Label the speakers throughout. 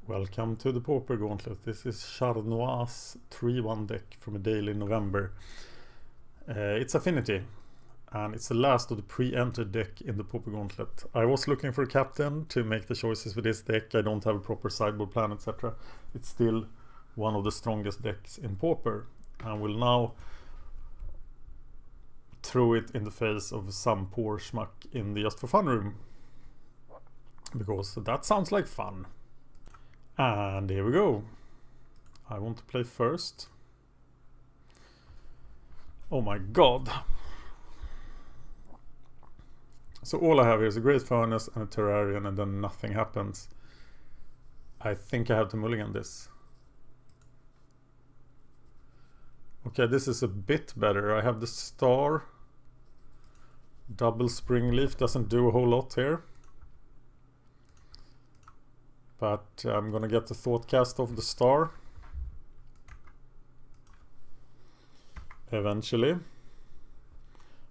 Speaker 1: Welcome to the Pauper Gauntlet. This is Charnois 3-1 deck from a daily in November. It's Affinity, and it's the last of the pre-entered deck in the Pauper Gauntlet. I was looking for a captain to make the choices for this deck. I don't have a proper sideboard plan, etc. It's still one of the strongest decks in Pauper, and will now throw it in the face of some poor schmuck in the Just for Fun room, because that sounds like fun. And here we go. I want to play first. Oh my god. So all I have here is a Great Furnace and a Terrarian, and then nothing happens. I think I have to mulligan this. Okay, this is a bit better. I have the Star. Double Springleaf doesn't do a whole lot here. But I'm gonna get the Thoughtcast of the Star eventually.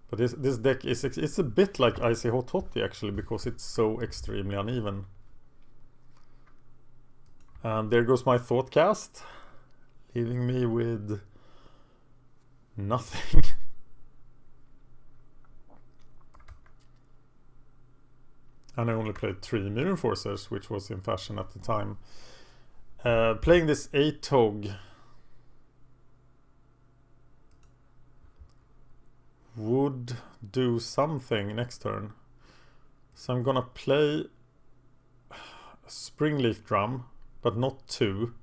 Speaker 1: But this deck is, it's a bit like Icy Hot Hottie actually, because it's so extremely uneven. And there goes my Thoughtcast, leaving me with nothing. And I only played 3 Mirror Forcers, which was in fashion at the time. Playing this 8-Tog would do something next turn. So I'm gonna play a Springleaf Drum, but not 2.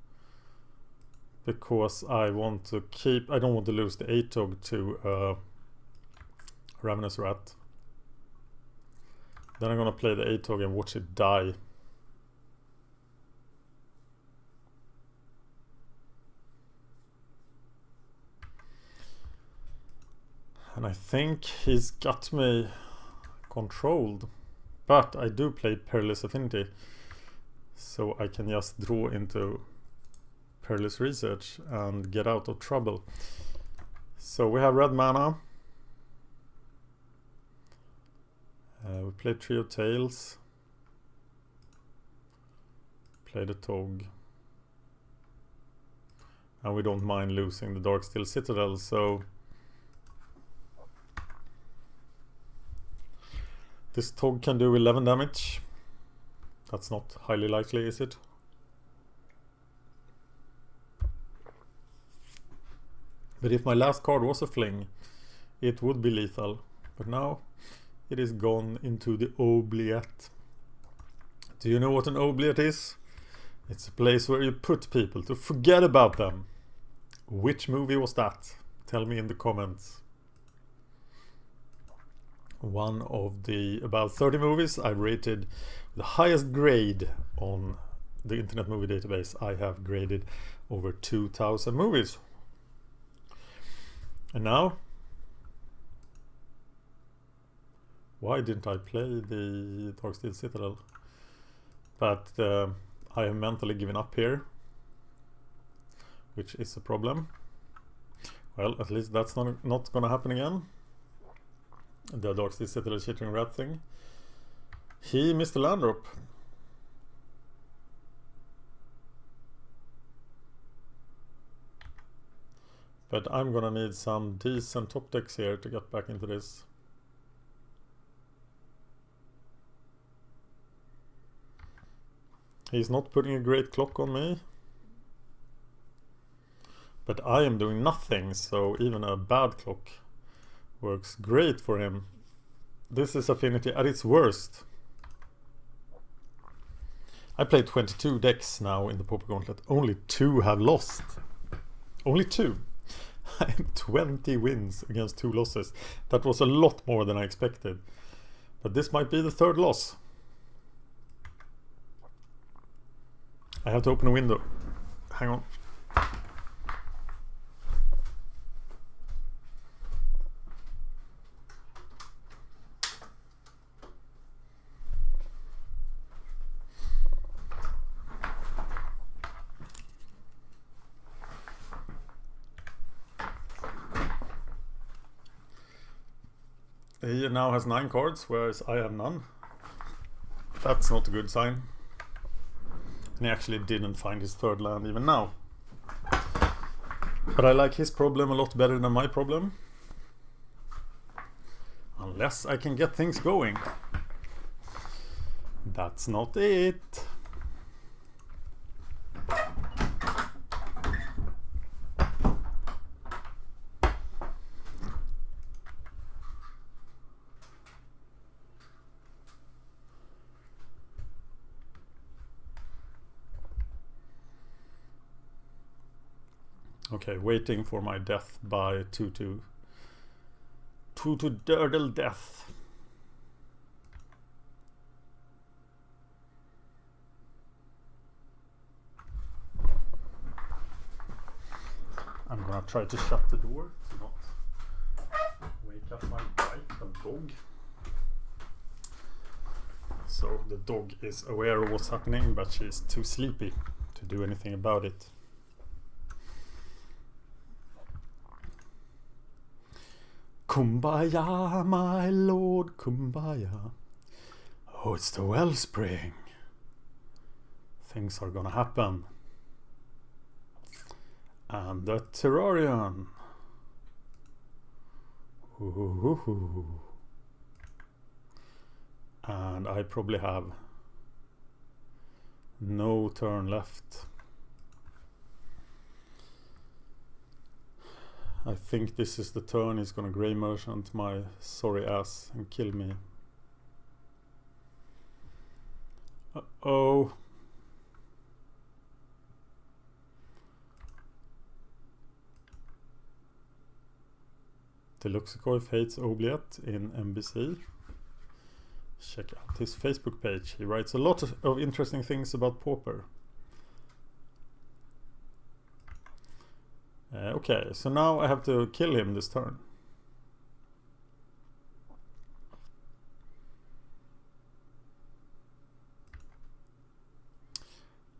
Speaker 1: Because I want to keep... I don't want to lose the 8-Tog to Ravenous Rat. Then I'm gonna play the 8-Tog and watch it die. And I think he's got me controlled. But I do play Perilous Affinity, so I can just draw into Perilous Research and get out of trouble. So we have red mana. We played Trio Tails. Played a Tog. And we don't mind losing the Darksteel Citadel, so this Tog can do 11 damage. That's not highly likely, is it? But if my last card was a fling, it would be lethal. But now it is gone into the oubliette. Do you know what an oubliette is? It's a place where you put people to forget about them. Which movie was that? Tell me in the comments. One of the about 30 movies I rated the highest grade on the Internet Movie Database. I have graded over 2,000 movies. And now, why didn't I play the Darksteel Citadel? But I have mentally given up here, which is a problem. Well, at least that's not gonna happen again. The Darksteel Citadel Chittering Rat thing. He missed the land drop. But I'm gonna need some decent top decks here to get back into this. He's not putting a great clock on me. But I am doing nothing, so even a bad clock works great for him. This is Affinity at its worst. I played 22 decks now in the Pauper Gauntlet. Only 2 have lost. Only 2. I have 20 wins against 2 losses. That was a lot more than I expected. But this might be the 3rd loss. I have to open a window. Hang on. He now has 9 cards, whereas I have none. That's not a good sign. And he actually didn't find his third land even now. But I like his problem a lot better than my problem. Unless I can get things going. That's not it. Okay, waiting for my death by 2-2. 2-2 Durdle death. I'm gonna try to shut the door to not wake up my wife and dog. So the dog is aware of what's happening, but she's too sleepy to do anything about it. Kumbaya, my lord, kumbaya. Oh, it's the wellspring. Things are gonna happen. And the Terrarion. Ooh. And I probably have no turn left. I think this is the turn he's gonna Grey Merchant my sorry ass and kill me. Uh-oh. Deluxeicoff hates Oubliette in MBC. Check out his Facebook page. He writes a lot of interesting things about Pauper. Okay, so now I have to kill him this turn.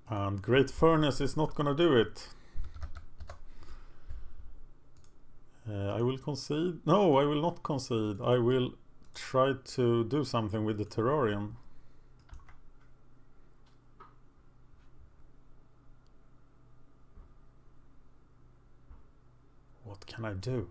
Speaker 1: And Great Furnace is not gonna do it. I will concede. No, I will not concede. I will try to do something with the Terrarium. What can I do?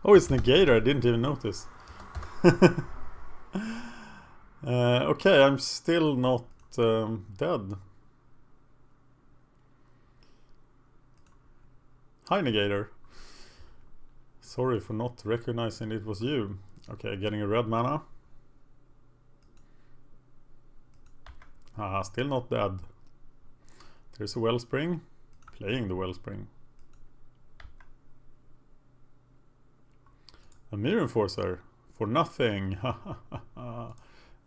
Speaker 1: Oh, it's Negator. I didn't even notice. Okay, I'm still not dead. Hi, Negator. Sorry for not recognizing it was you. Okay, getting a red mana. Still not dead. There's a Wellspring. Playing the Wellspring. A Mirror Enforcer. For nothing.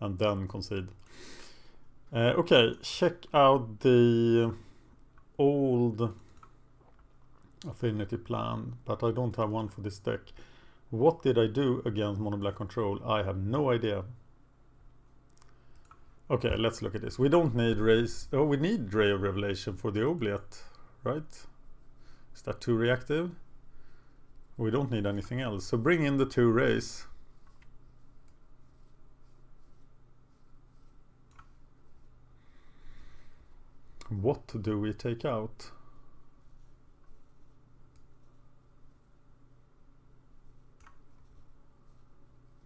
Speaker 1: And then concede. Okay, check out the old Affinity plan, but I don't have one for this deck. What did I do against Mono Black Control? I have no idea. Okay, let's look at this. We don't need race. Oh, we need Ray of Revelation for the Oubliette, right? Is that too reactive? We don't need anything else. So bring in the 2 rays. What do we take out?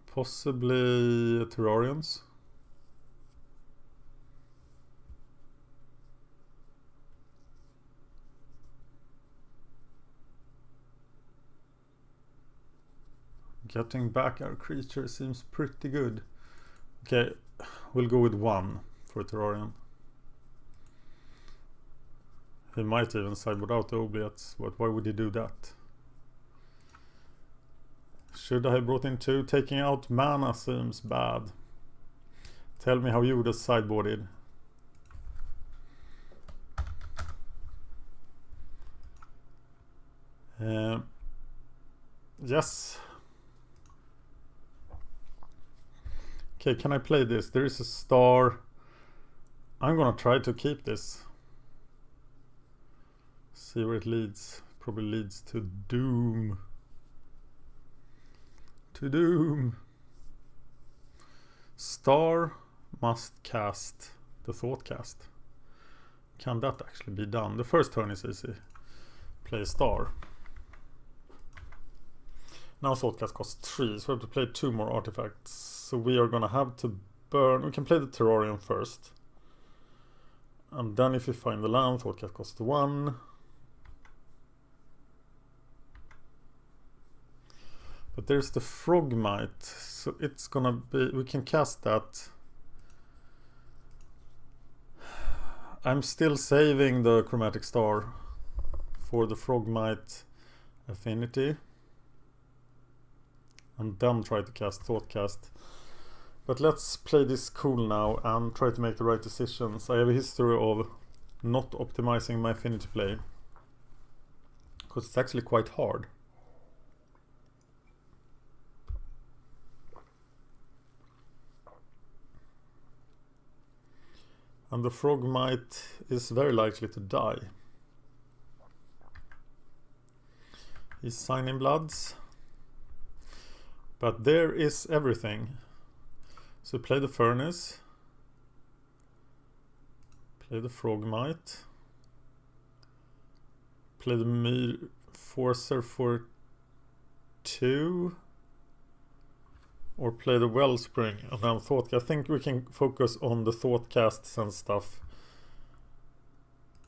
Speaker 1: Possibly Terrarians. Getting back our creature seems pretty good. Okay, we'll go with 1 for Terrarian. He might even sideboard out the Oubliettes, but why would he do that? Should I have brought in 2? Taking out mana seems bad. Tell me how you would have sideboarded. Yes. Okay, can I play this? There is a star. I'm gonna try to keep this. see where it leads. Probably leads to doom. To doom. Star must cast the Thoughtcast. Can that actually be done? The first turn is easy. Play star. Now Thoughtcast costs 3, so we have to play 2 more artifacts. So we are gonna have to burn. We can play the terrarium first. And then if you find the land, Thoughtcast costs 1. But there's the Frogmite, so it's gonna be, we can cast that. I'm still saving the Chromatic Star for the Frogmite Affinity. And then try to cast Thoughtcast. But let's play this cool now and try to make the right decisions. I have a history of not optimizing my Affinity play, because it's actually quite hard. And the Frogmite is very likely to die. He's signing bloods. But there is everything. So play the Furnace. Play the Frogmite. Play the Myr Forcer for 2. Or play the Wellspring and then Thoughtcast. I think we can focus on the Thoughtcasts and stuff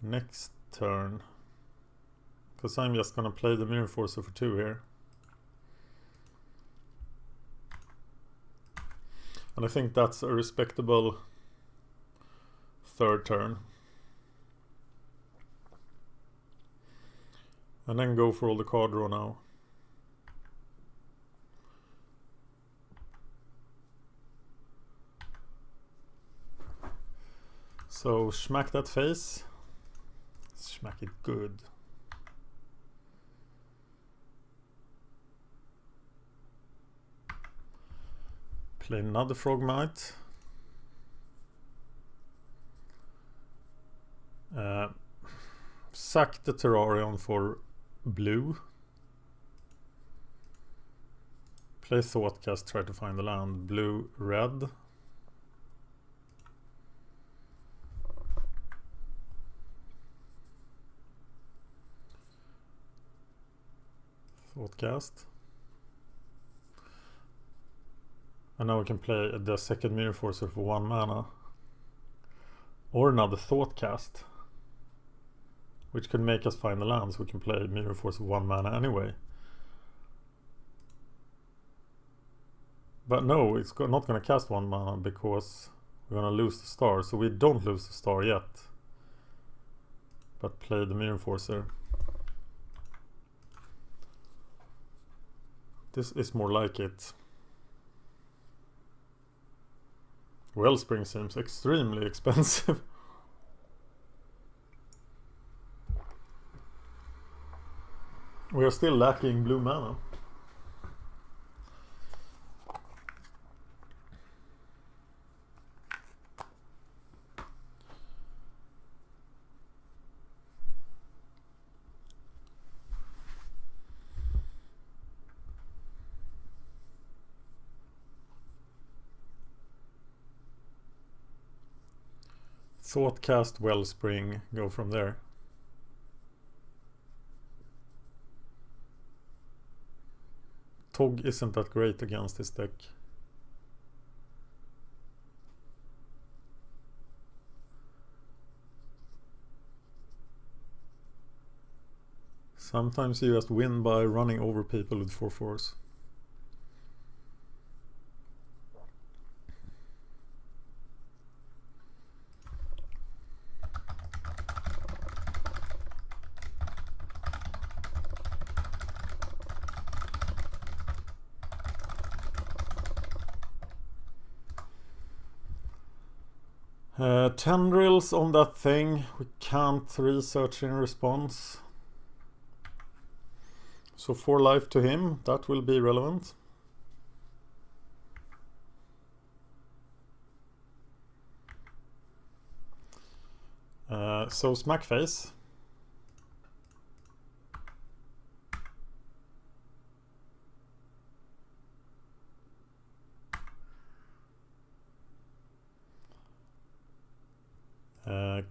Speaker 1: next turn. Because I'm just gonna play the Mirror Forcer for 2 here. And I think that's a respectable third turn. And then go for all the card draw now. So smack that face. Smack it good. Play another Frogmite. Sack the Terrarium for blue. Play Thoughtcast, try to find the land. Blue, red. Thoughtcast. And now we can play the second Mirror Forcer for 1 mana. Or another Thoughtcast, which could make us find the lands. We can play Mirror Force for 1 mana anyway. But no, it's not going to cast 1 mana because we're going to lose the star. So we don't lose the star yet. But play the Mirror Forcer. This is more like it. Wellspring seems extremely expensive. We are still lacking blue mana. Thoughtcast, Wellspring, go from there. Tog isn't that great against this deck. Sometimes you just win by running over people with 4/4s. Tendrils on that thing, we can't research in response. So 4 life to him, that will be relevant. So smack face.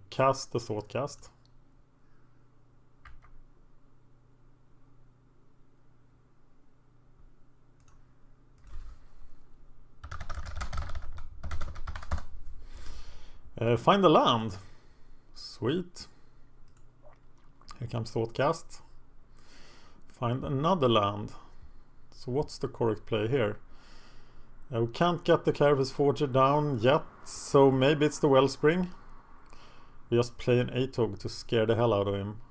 Speaker 1: Cast the Thoughtcast. Find the land. Sweet. Here comes Thoughtcast. Find another land. So what's the correct play here? We can't get the Carapace Forger down yet, so maybe it's the Wellspring. We just play an Atog to scare the hell out of him.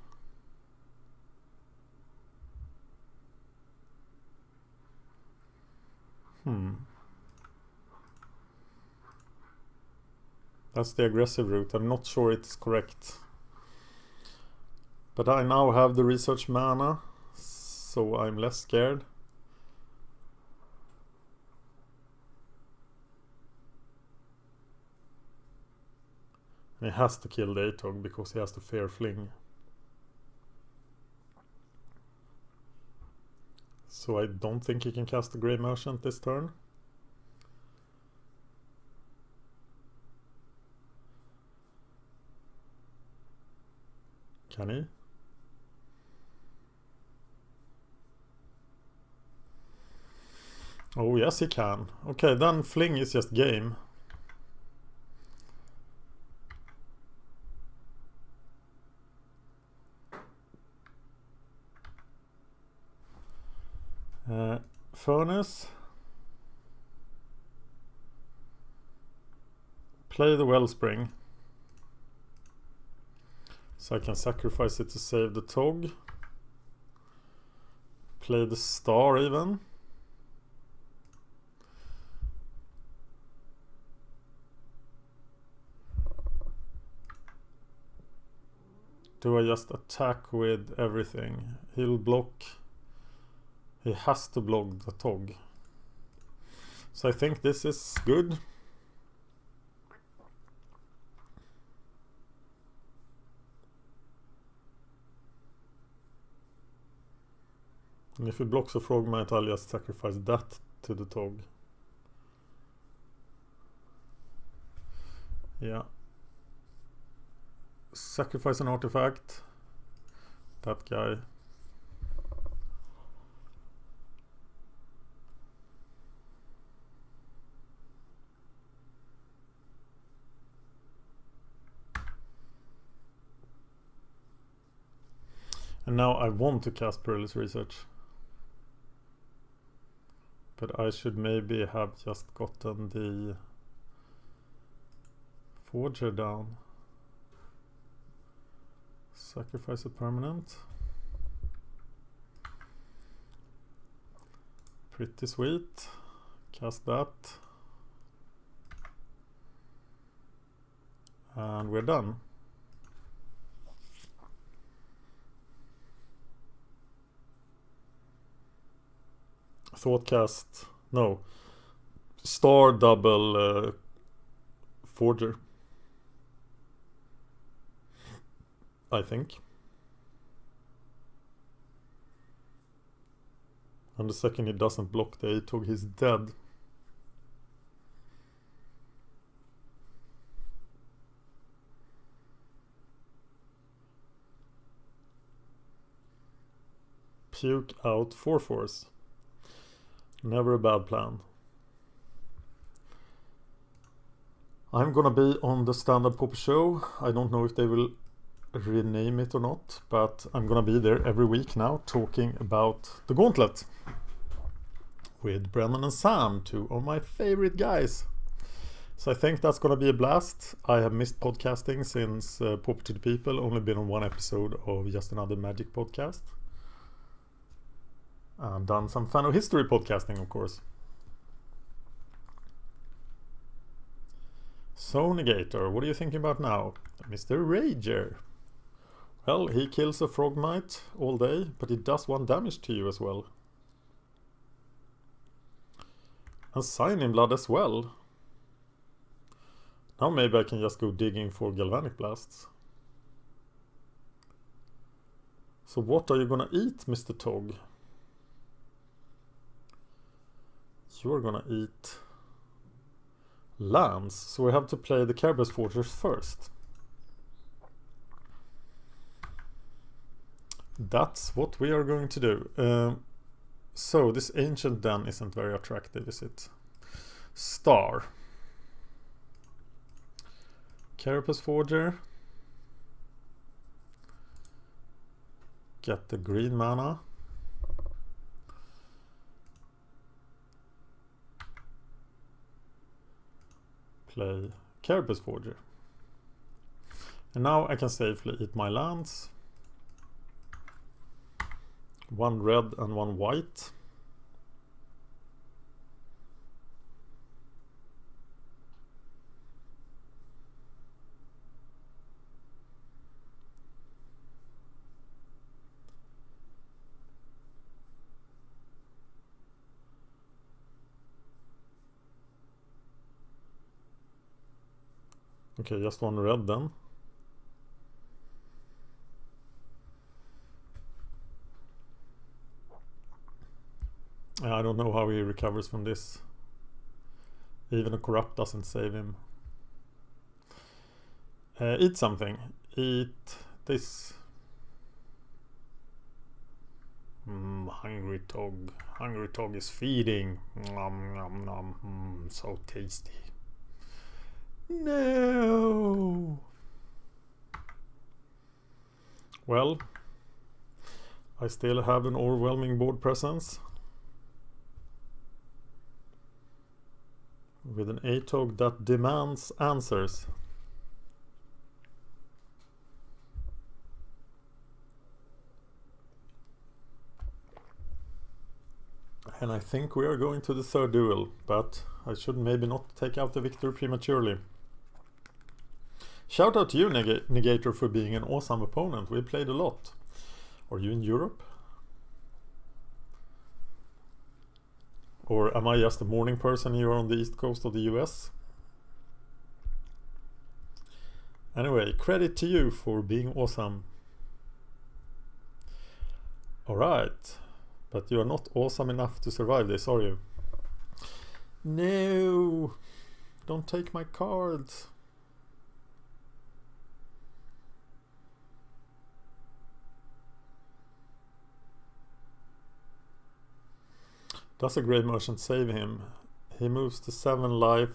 Speaker 1: That's the aggressive route. I'm not sure it's correct. But I now have the research mana, so I'm less scared. And he has to kill the Atog because he has to Fair Fling. So I don't think he can cast the Grey Merchant this turn. Can he? Oh yes, he can. Okay, then Fling is just game. Furnace. Play the Wellspring. So I can sacrifice it to save the Tog. Play the Star even. Do I just attack with everything? He'll block. He has to block the Tog. So I think this is good. And if he blocks a Frogmite, I'll just sacrifice that to the Tog. Yeah. Sacrifice an artifact. That guy. And now I want to cast Perilous Research. But I should maybe have just gotten the Forger down. Sacrifice a permanent. Pretty sweet. Cast that. And we're done. Thoughtcast. No. Star double Forger. I think. And the second he doesn't block the Atog, he's dead. Puke out 4/4. Never a bad plan. I'm gonna be on the standard Pauper show. I don't know if they will rename it or not, but I'm gonna be there every week now talking about the Gauntlet with Brennan and Sam, two of my favorite guys. So I think that's gonna be a blast. I have missed podcasting since Pauper to the People, only been on one episode of Just Another Magic podcast. And done some fan of history podcasting, of course. So Negator, what are you thinking about now? Mr. Rager. Well, he kills a Frogmite all day, but he does 1 damage to you as well. And Signing Blood as well. Now maybe I can just go digging for Galvanic Blasts. So what are you gonna eat, Mr. Tog? You're gonna eat lands, so we have to play the Carapace Forgers first. that's what we are going to do. So this ancient den isn't very attractive, is it? Star. Carapace Forger. Get the green mana. Play Carapace Forger. And now I can safely eat my lands. One red and one white. Okay, just one red then. I don't know how he recovers from this. Even a corrupt doesn't save him. Eat something. Eat this. Hungry Tog. Hungry Tog is feeding. Nom nom nom. So tasty. No. Well, I still have an overwhelming board presence. With an ATOG that demands answers. And I think we are going to the third duel, but I should maybe not take out the victory prematurely. Shout out to you, Negator, for being an awesome opponent. We played a lot. Are you in Europe? Or am I just a morning person? You're on the east coast of the US? Anyway, credit to you for being awesome. Alright. But you are not awesome enough to survive this, are you? No! Don't take my cards. Does a Grey Merchant save him? He moves to 7 life.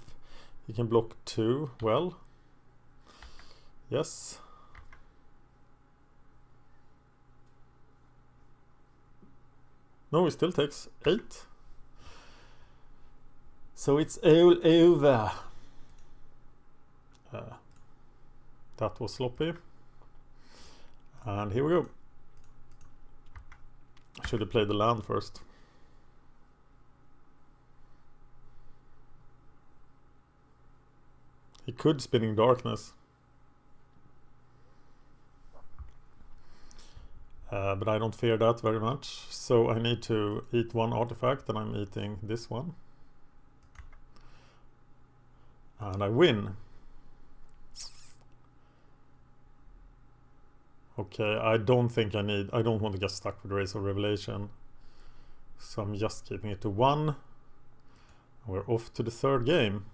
Speaker 1: He can block 2. Well, yes. No, he still takes 8. So it's all over. That was sloppy. And here we go. I should have played the land first. He could Spinning Darkness. But I don't fear that very much. So I need to eat one artifact, and I'm eating this one. And I win. Okay, I don't want to get stuck with Race of Revelation. So I'm just keeping it to 1. We're off to the third game.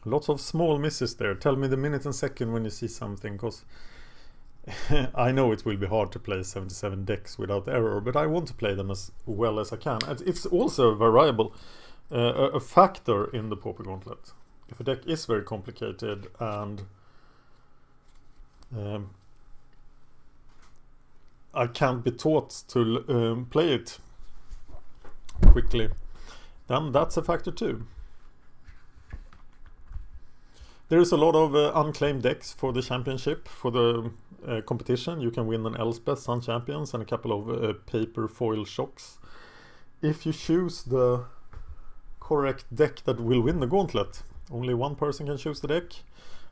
Speaker 1: Lots of small misses there. Tell me the minute and second when you see something, because I know it will be hard to play 77 decks without error, but I want to play them as well as I can. It's also a variable, a factor in the Pauper Gauntlet. If a deck is very complicated and I can't be taught to play it quickly, then that's a factor too. There is a lot of unclaimed decks for the championship, for the competition. You can win an Elspeth Sun Champions and a couple of paper foil shocks. If you choose the correct deck that will win the gauntlet, only one person can choose the deck.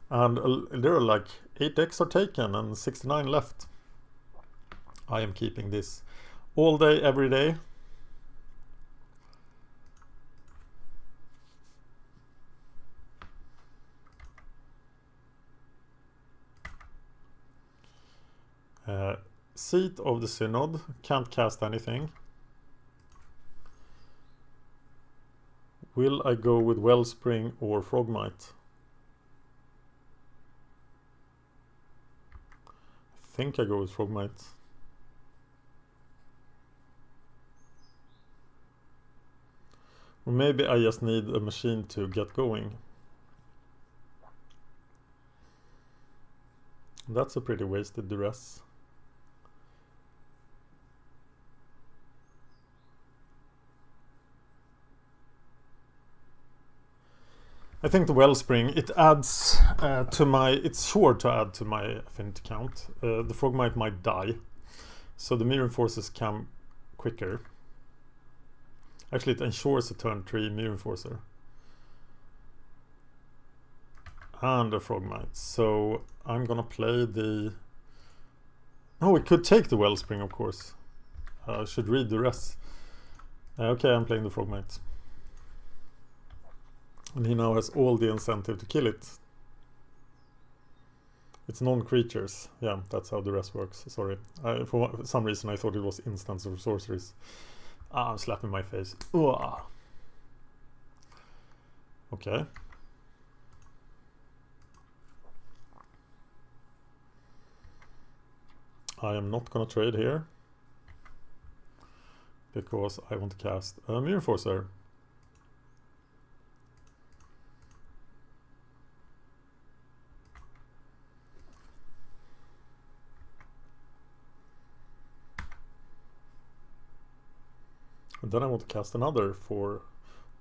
Speaker 1: And there are like 8 decks are taken and 69 left. I am keeping this all day, every day. Seat of the Synod. Can't cast anything. Will I go with Wellspring or Frogmite? I think I go with Frogmite. Or maybe I just need a machine to get going. That's a pretty wasted duress. I think the Wellspring, it adds to my, it's sure to add to my affinity count. The Frogmite might die, so the Mirror Forces come quicker. Actually, it ensures a turn 3 Mirror Forcer. And a Frogmite. So I'm gonna play the... Oh, it could take the Wellspring, of course. I should read the rest. Okay, I'm playing the Frogmite. And he now has all the incentive to kill it. It's non-creatures. Yeah, that's how the rest works. Sorry. For some reason I thought it was instants or sorceries. I'm slapping my face. Ugh. Okay. I am not gonna trade here. Because I want to cast a Mirror Forcer. And then I want to cast another for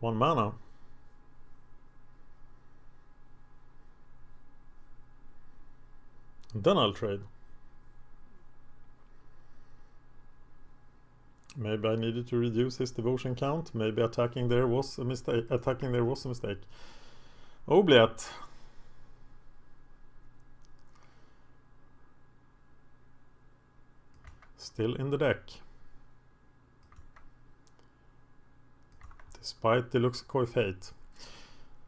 Speaker 1: 1 mana. And then I'll trade. Maybe I needed to reduce his devotion count. Maybe attacking there was a mistake. Oubliette. Still in the deck. Despite Deluxeicoff hate.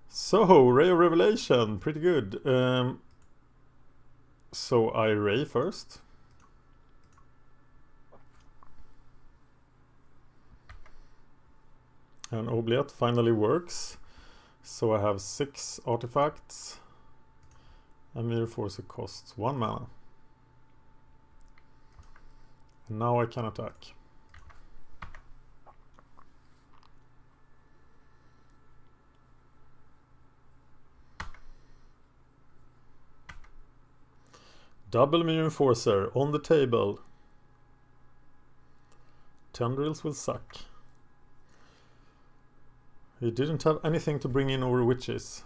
Speaker 1: So, Ray of Revelation, pretty good. So I Ray first. And Oubliette finally works. So I have 6 artifacts. And Mirror Forcer costs 1 mana. And now I can attack. Double Mirror Forcer on the table. Tendrils will suck. He didn't have anything to bring in over witches.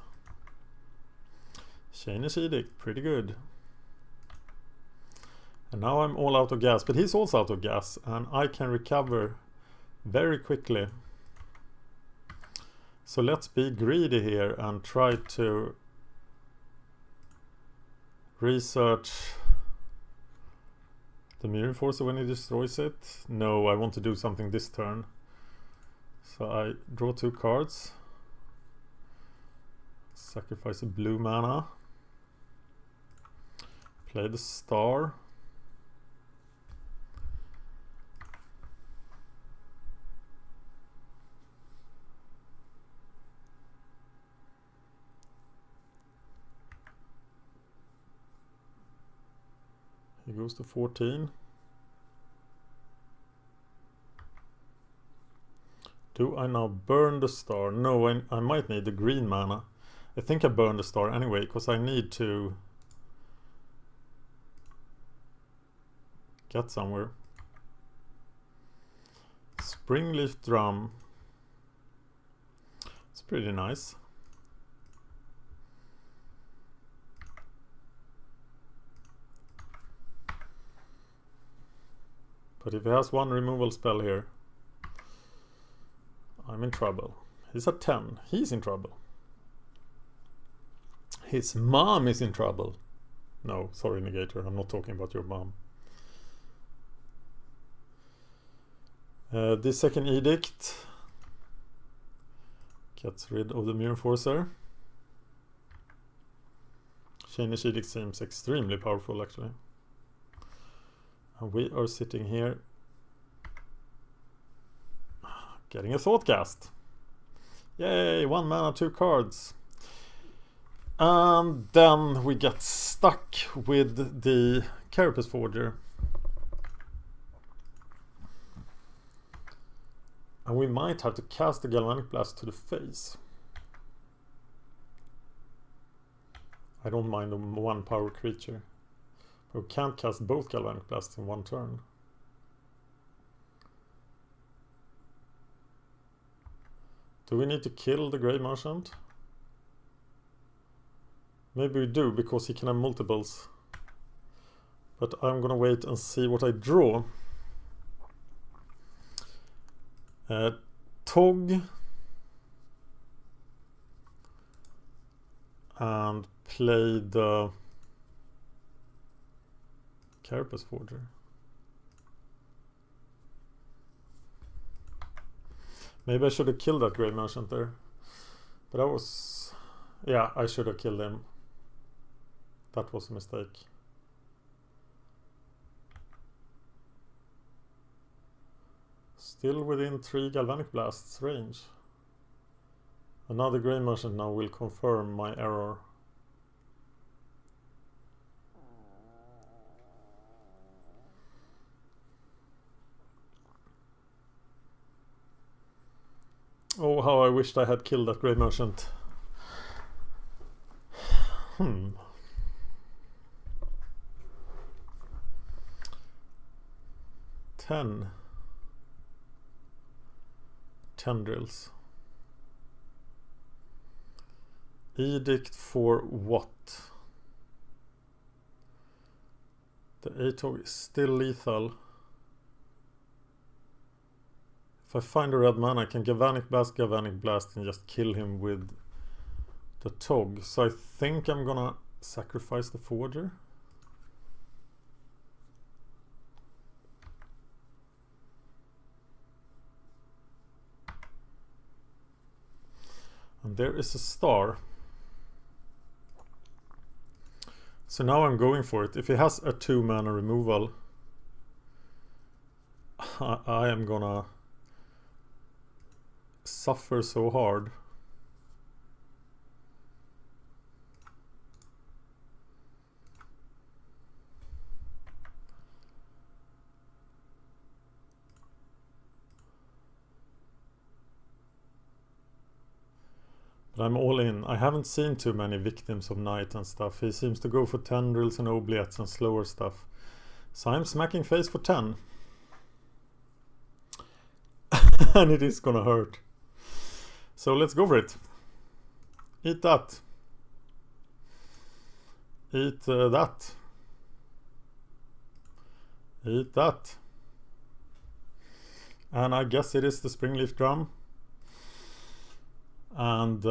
Speaker 1: Shanish Edict, pretty good. And now I'm all out of gas, but he's also out of gas, and I can recover very quickly. So let's be greedy here and try to research the Mirror Forcer when he destroys it. No, I want to do something this turn. So I draw 2 cards. Sacrifice a blue mana. Play the star. He goes to 14. Do I now burn the star? No, I might need the green mana. I think I burn the star anyway, because I need to get somewhere. Springleaf Drum. It's pretty nice. But if he has 1 removal spell here, I'm in trouble. He's at 10. He's in trouble. His mom is in trouble. No, sorry, Negator. I'm not talking about your mom. This second edict gets rid of the Mirror Forcer. Shanish Edict seems extremely powerful, actually. And we are sitting here getting a Thoughtcast. Yay, 1 mana, 2 cards. And then we get stuck with the Carapace Forger. And we might have to cast the Galvanic Blast to the face. I don't mind a 1 power creature. But we can't cast both Galvanic Blasts in one turn. Do we need to kill the Grey Merchant? Maybe we do, because he can have multiples. But I'm gonna wait and see what I draw. Tog. And play the Carapace Forger. Maybe I should have killed that Grey Merchant there. But that was... yeah, I should have killed him. That was a mistake. Still within 3 Galvanic Blasts range. Another Grey Merchant now will confirm my error. Oh, how I wished I had killed that Grey Merchant. 10 tendrils. Edict for what? The Atog is still lethal. If I find a red mana, I can Galvanic Blast, and just kill him with the Tog. So I think I'm gonna sacrifice the Forger. And there is a star. So now I'm going for it. If he has a 2 mana removal, I am gonna suffer so hard. But I'm all in. I haven't seen too many Victims of Night and stuff. He seems to go for Tendrils and Oubliettes and slower stuff. So I'm smacking face for 10. And it is gonna hurt. So let's go for it. Eat that. Eat that. Eat that. And I guess it is the Springleaf Drum. And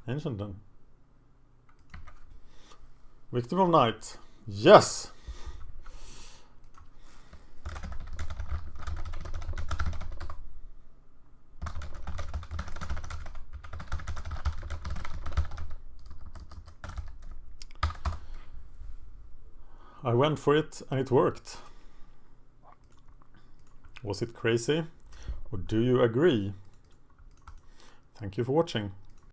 Speaker 1: Ancient Den. Victim of Night. Yes! I went for it and it worked. Was it crazy? Or do you agree? Thank you for watching.